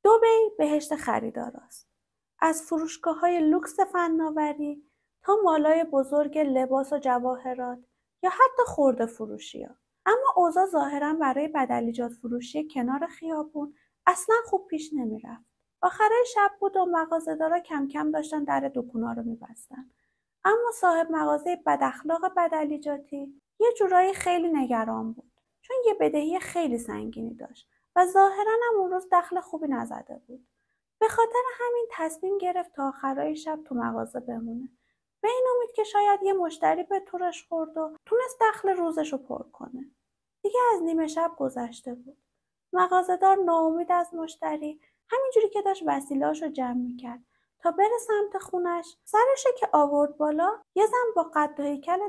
دبی بهشت خریداراست. از فروشگاه‌های لوکس فناوری تا مالای بزرگ لباس و جواهرات یا حتی خرده فروشی‌ها. اما اوضاع ظاهراً برای بدلیجات فروشی کنار خیابون اصلا خوب پیش نمیرفت. آخرای شب بود و مغازه‌دارا کم کم داشتن در دکونا رو می‌بستن. اما صاحب مغازه بداخلاق بدلیجاتی یه جورایی خیلی نگران بود. چون یه بدهی خیلی سنگینی داشت و ظاهراً هم اون روز دخل خوبی نزده بود. به خاطر همین تصمیم گرفت تا آخرای شب تو مغازه بمونه. به این امید که شاید یه مشتری به تورش خورد و تونست دخل روزشو پر کنه. دیگه از نیمه شب گذشته بود. مغازه‌دار ناامید از مشتری همینجوری که داشت وسیله‌اشو جمع میکرد تا بره سمت خونش، سرشه که آورد بالا، یه زن با قد و هیکل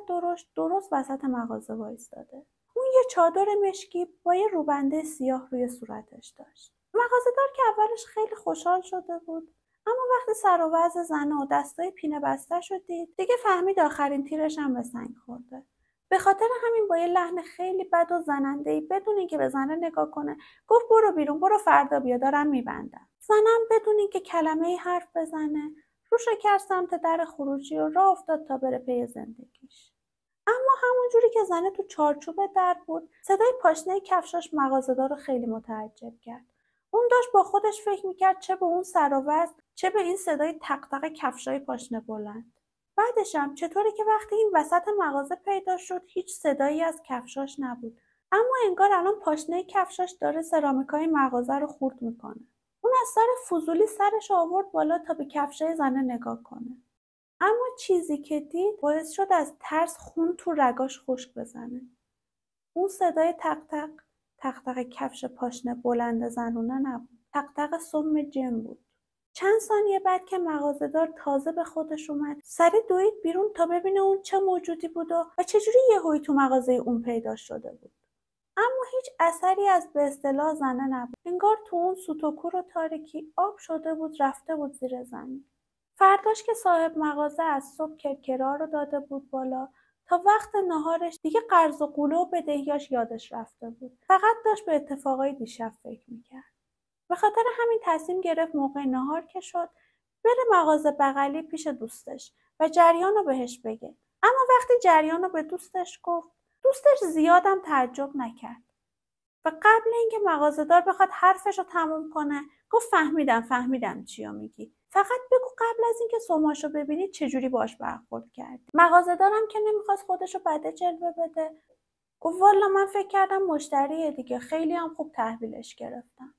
درست وسط مغازه وایستاده. اون یه چادر مشکی با یه روبنده سیاه روی صورتش داشت. مغازه‌دار که اولش خیلی خوشحال شده بود، اما وقتی سر و وضع زنه و دستای پینه بسته شد دید، دیگه فهمید آخرین تیرش هم به سنگ خورده. به خاطر همین با یه لحن خیلی بد و زننده‌ای بدون اینکه به زنه نگاه کنه گفت برو بیرون، برو فردا بیا، دارم میبندم. زنم بدون اینکه کلمه‌ای حرف بزنه روشو کرد سمت در خروجی و راه افتاد تا بره پی زندگیش. اما همونجوری که زنه تو چارچوب در بود، صدای پاشنه کفشاش مغازه‌دار رو خیلی متعجب کرد. اون داشت با خودش فکر میکرد چه به اون سر و وضع، چه به این صدای تق تق کفشای پاشنه بلند. بعدش هم چطوره که وقتی این وسط مغازه پیدا شد هیچ صدایی از کفشاش نبود، اما انگار الان پاشنه کفشاش داره سرامیکای مغازه رو خورد میکنه. اون از سر فضولی سرش آورد بالا تا به کفشای زنه نگاه کنه. اما چیزی که دید باعث شد از ترس خون تو رگاش خشک بزنه. اون صدای تق تق تق تق کفش پاشنه بلند زنونه نبود. تق تق سم جن بود. چند ثانیه بعد که مغازه‌دار تازه به خودش اومد، سریع دوید بیرون تا ببینه اون چه موجودی بود و چجوری یهویی تو مغازه اون پیدا شده بود. اما هیچ اثری از به اصطلاح زنه نبود. انگار تو اون سوتوکور و تاریکی آب شده بود رفته بود زیر زمین. فرداش که صاحب مغازه از صبح کرکرا رو داده بود بالا تا وقت ناهارش دیگه قرض و قوله و بدهیاش یادش رفته بود. فقط داشت به اتفاقای دیشب فکر میکرد. به خاطر همین تصمیم گرفت موقع ناهار که شد بره مغازه بغلی پیش دوستش و جریان رو بهش بگه. اما وقتی جریان رو به دوستش گفت، دوستش زیادم تعجب نکرد و قبل اینکه مغازه‌دار بخواد حرفش رو تموم کنه گفت فهمیدم چیا میگی، فقط بگو قبل از اینکه سماشو ببینی چجوری باش برخورد کردی. مغازه‌دارم که نمیخواست خودشو بده جلوه بده گفت والا من فکر کردم مشتریه دیگه، خیلی هم خوب تحویلش گرفتم.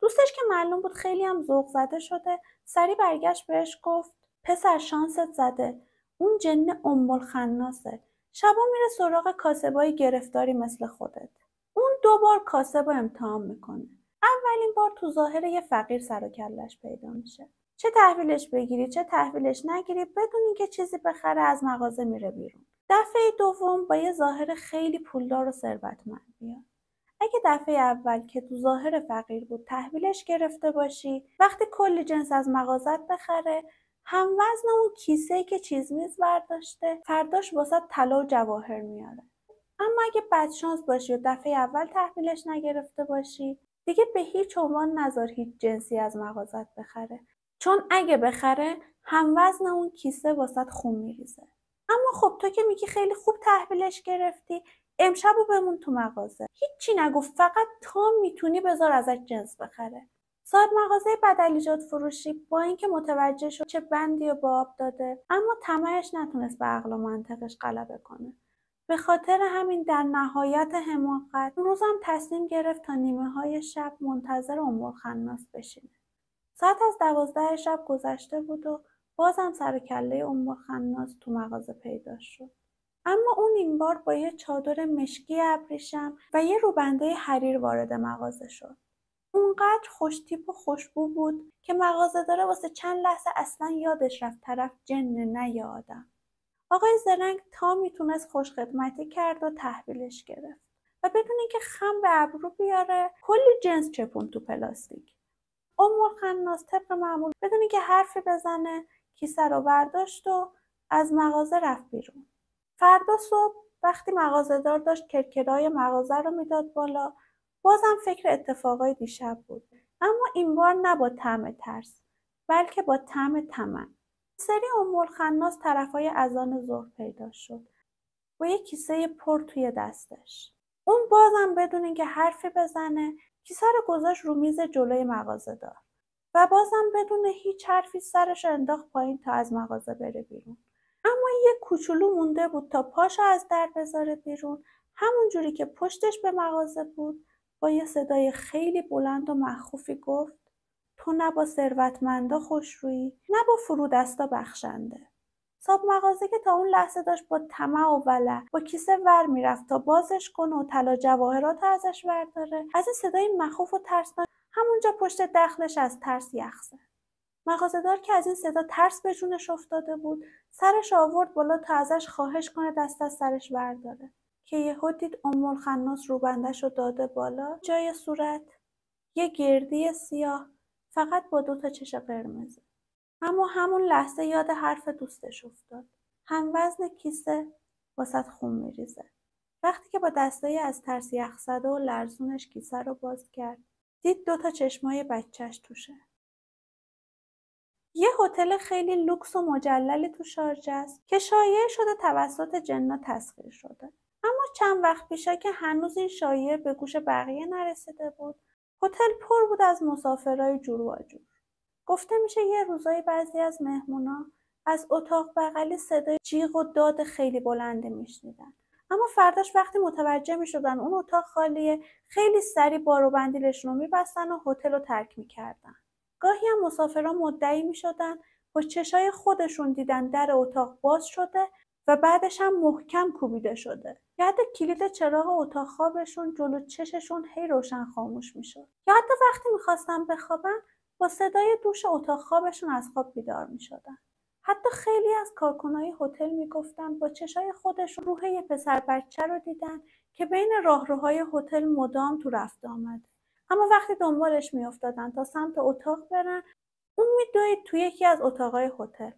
دوستش که معلوم بود خیلی هم ذوق زده شده سریع برگشت بهش گفت پسر شانست زده، اون جن الخناسه، شبا میره سراغ کاسبای گرفتاری مثل خودت. اون 2 بار کاسب رو امتحان میکنه. اولین بار تو ظاهر یه فقیر سر و کلش پیدا میشه. چه تحویلش بگیری چه تحویلش نگیری بدون اینکه چیزی بخره از مغازه میره بیرون. دفعه دوم با یه ظاهر خیلی پولدار و ثروتمند میاد. اگه دفعه اول که تو ظاهر فقیر بود تحویلش گرفته باشی، وقتی کلی جنس از مغازت بخره هم وزن اون کیسه‌ای که چیز میز برداشته فرداش واسه طلا و جواهر میاره. اما اگه بدشانس باشی و دفعه اول تحویلش نگرفته باشی دیگه به هیچ عنوان نذار هیچ جنسی از مغازت بخره، چون اگه بخره هم وزن اون کیسه واسه خون میریزه. اما خب تو که میگی خیلی خوب تحویلش گرفتی، امشبو بمون تو مغازه، هیچی نگو، فقط تا میتونی بذار ازش جنس بخره. صاحب مغازه بدلیجات فروشی با اینکه متوجه شد چه بندی و به آب داده اما طمعش نتونست به عقل و منطقش غلبه کنه. به خاطر همین در نهایت حماقت اون روز هم تصمیم گرفت تا نیمه‌های شب منتظر الخناس بشینه. ساعت از 12 شب گذشته بود و بازم سر و کله الخناس تو مغازه پیدا شد. اما اون این بار با یه چادر مشکی ابریشم و یه روبنده حریر وارد مغازه شد. اونقدر خوشتیپ و خوشبو بود که مغازه‌دار واسه چند لحظه اصلا یادش رفت طرف جنه نه یا آدم. آقای زرنگ تا میتونست خوشخدمتی کرد و تحویلش گرفت و بدون اینکه خم به ابرو بیاره کلی جنس چپون تو پلاستیک. الخناس طبق معمول بدون اینکه حرفی بزنه کیسه رو برداشت و از مغازه رفت بیرون. فردا صبح وقتی مغازه‌دار داشت کرکرای مغازه رو میداد بالا بازم فکر اتفاقای دیشب بود. اما این بار نه با طعم ترس، بلکه با طعم طمع. سری ام طرفای اذان ظهر پیدا شد با یک کیسه پر توی دستش. اون بازم بدون اینکه حرفی بزنه کیسه رو گذاشت رو میز جلوی مغازه‌دار و بازم بدون هیچ حرفی سرش انداخت پایین تا از مغازه بره بیرون. اما یه کوچولو مونده بود تا پاشو از در بذاره بیرون. همون جوری که پشتش به مغازه بود با یه صدای خیلی بلند و مخوفی گفت: تو نه با ثروتمندا خوشرویی، نه با فرودستا بخشنده. صاحب مغازه که تا اون لحظه داشت با طمع و ولع با کیسه ور میرفت تا بازش کنه و طلا جواهرات ازش برداره، از این صدای مخوف و ترسناک همونجا پشت دخلش از ترس یخ زد. مغازه‌دار که از این صدا ترس به جونش افتاده بود سرش آورد بالا تا ازش خواهش کنه دست از سرش برداره که یهو دید روبندش رو داده بالا، جای صورت یه گردی سیاه فقط با 2 چش قرمز. اما همون لحظه یاد حرف دوستش افتاد: هموزن کیسه واسط خون میریزه. وقتی که با دستایی از ترس یخزده و لرزونش کیسه رو باز کرد دید 2 چشمای بچهش توشه. یه هتل خیلی لوکس و مجللی تو شارجه است که شایعه شده توسط جنا تسخیر شده. اما چند وقت پیشا که هنوز این شایعه به گوش بقیه نرسیده بود، هتل پر بود از مسافرای جور و جور. گفته میشه یه روزایی بعضی از مهمونا از اتاق بغلی صدای جیغ و داد خیلی بلندی میشنیدن. اما فرداش وقتی متوجه میشدن اون اتاق خالیه، خیلی سریع بار و بندیلشون رو میبستن و هتل رو ترک میکردن. گاهی هم مسافرا مدعی میشدن با چشای خودشون دیدن در اتاق باز شده و بعدش هم محکم کوبیده شده. یا حتی کلید چراغ اتاق خوابشون جلو چششون هی روشن خاموش میشد. یا حتی وقتی میخواستن بخوابن با صدای دوش اتاق خوابشون از خواب بیدار میشدن. حتی خیلی از کارکنای هتل میگفتن با چشای خودشون روح یه پسر بچه رو دیدن که بین راهروهای هتل مدام تو رفت آمد. اما وقتی دنبالش میافتادن تا سمت اتاق برن، اون میدوید توی یکی از اتاقای هتل.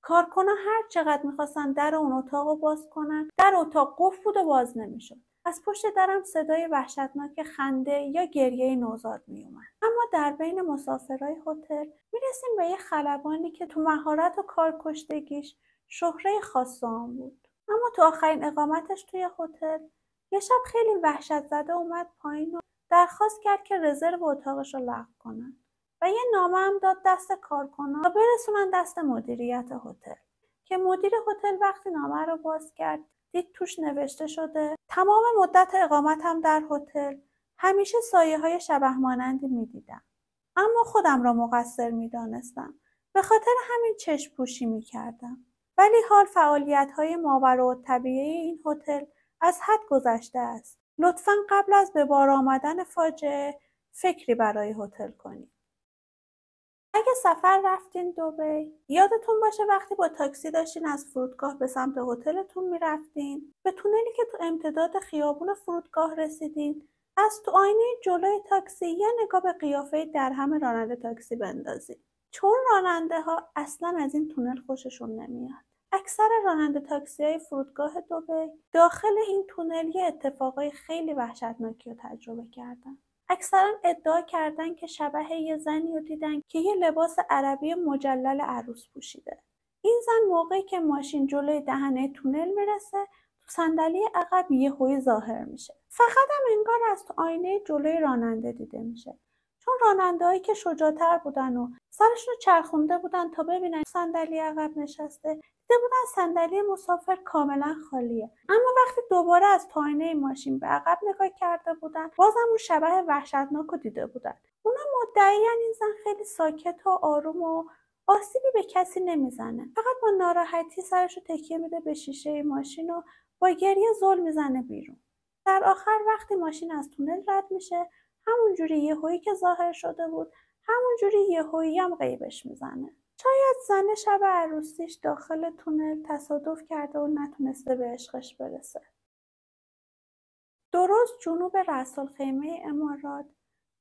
کارکنان هر چقدر میخواستن در اون اتاق رو باز کنن، در اتاق قفل بود و باز نمیشد. از پشت درم صدای وحشتناک خنده یا گریه نوزاد میومد. اما در بین مسافرای هتل میرسیم به یه خلبانی که تو مهارت و کارکشتگیش شهره خاص آن بود. اما تو آخرین اقامتش توی هتل یه شب خیلی وحشت زده اومد پایین و درخواست کرد که رزرو اتاقش رو لغو کنن و یه نامه هم داد دست کارکنان تا برسونن دست مدیریت هتل. که مدیر هتل وقتی نامه رو باز کرد دید توش نوشته شده: تمام مدت اقامتم در هتل همیشه سایه‌های شبح مانندی می‌دیدم، اما خودم را مقصر می‌دانستم، به خاطر همین چشم پوشی می‌کردم. ولی حال فعالیت‌های ماورالطبیعه این هتل از حد گذشته است. لطفاً قبل از به بار آمدن فاجعه فکری برای هتل کنید. اگه سفر رفتین دبی، یادتون باشه وقتی با تاکسی داشتین از فرودگاه به سمت هتلتون میرفتین، به تونلی که تو امتداد خیابون فرودگاه رسیدین، از تو آینه جلوی تاکسی یه نگاه به قیافه درهم راننده تاکسی بندازین. چون راننده ها اصلا از این تونل خوششون نمیاد. اکثر راننده تاکسی های فرودگاه دبی داخل این تونل یه اتفاقای خیلی وحشتناکی رو تجربه کردن. اکثرا ادعا کردن که شبح یه زنی رو دیدن که یه لباس عربی مجلل عروس پوشیده. این زن موقعی که ماشین جلوی دهنه تونل میرسه تو صندلی عقب یهویی ظاهر میشه. فقط هم انگار از تو آینه جلوی راننده دیده میشه. چون راننده‌هایی که شجاع‌تر بودن و سرشون رو چرخونده بودن تا ببینن صندلی عقب نشسته، دیده بودن صندلی مسافر کاملا خالیه. اما وقتی دوباره از تو آینه ماشین به عقب نگاه کرده بودن، بازم اون شبح وحشتناک رو دیده بودن. اونا مدعیان این زن خیلی ساکت و آروم و آسیبی به کسی نمیزنه. فقط با ناراحتی سرش رو تکیه میده به شیشه ماشین و با گریه زل میزنه بیرون. در آخر وقتی ماشین از تونل رد میشه، همونجوری یهویی که ظاهر شده بود، همونجوری یهویی هم غیبش میزنه. شاید زن شب عروسیش داخل تونل تصادف کرده و نتونسته به عشقش برسه. درست جنوب رأس‌الخیمه امارات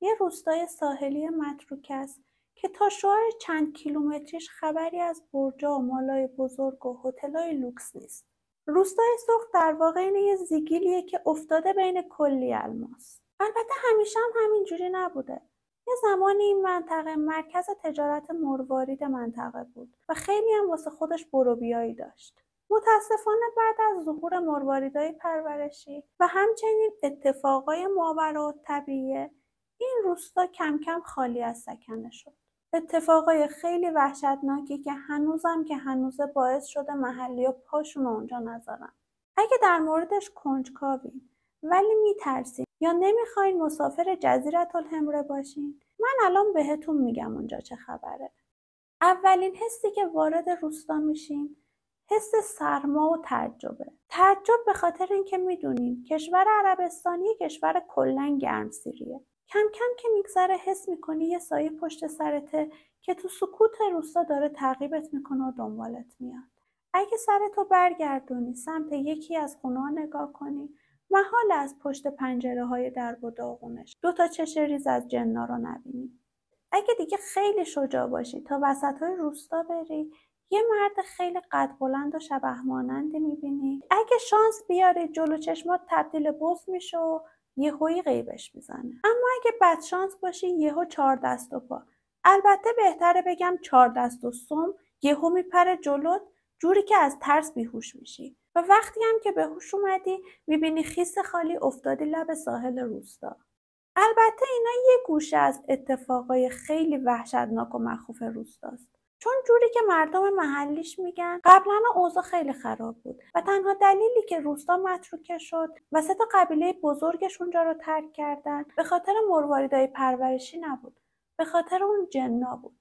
یه روستای ساحلی متروکه است که تا شعاع چند کیلومتریش خبری از برجا و مالای بزرگ و هتل‌های لوکس نیست. روستای سرخ در واقع اینه یه زیگیلیه که افتاده بین کلی الماس. البته همیشه هم همینجوری نبوده. یه زمانی این منطقه مرکز تجارت مروارید منطقه بود و خیلی هم واسه خودش برو بیایی داشت. متاسفانه بعد از ظهور مرواریدهای پرورشی و همچنین اتفاقای ماورالطبیعه این روستا کم کم خالی از سکنه شد. اتفاقای خیلی وحشتناکی که هنوزه باعث شده محلی‌ها پاشون اونجا نذارن. اگه در موردش کنجکاوین ولی میترسین یا نمیخواین مسافر جزیرة النمر باشین، من الان بهتون میگم اونجا چه خبره. اولین حسی که وارد روستا میشین حس سرما و تعجب به خاطر اینکه میدونین کشور عربستان یه کشور کلاً گرمسیریه. کم کم که میگذره حس میکنی یه سایه پشت سرته که تو سکوت روستا داره تعقیبت میکنه و دنبالت میاد. اگه سرتو برگردونی سمت یکی از خونه‌ها نگاه کنی، محال از پشت پنجره‌های درب و داغونش 2 چش ریز از جنا رو نبینی. اگه دیگه خیلی شجاع باشی تا وسطای روستا بری، یه مرد خیلی قد بلند و شبح مانندی میبینی. اگه شانس بیاری جلو چشمات تبدیل بز میشه و یهویی غیبش میزنه. اما اگه بد شانس باشی یهو 4 دست و پا، البته بهتره بگم 4 دست و سم، یهو میپره جلوت جوری که از ترس بیهوش میشی و وقتی هم که به هوش اومدی میبینی خیس خالی افتادی لب ساحل روستا. البته اینا یه گوشه از اتفاقای خیلی وحشتناک و مخوف روستاست. چون جوری که مردم محلیش میگن قبلا اوضاع خیلی خراب بود و تنها دلیلی که روستا متروکه شد و 3 قبیله بزرگش اونجا رو ترک کردن به خاطر مرواریدهای پرورشی نبود، به خاطر اون جنا بود.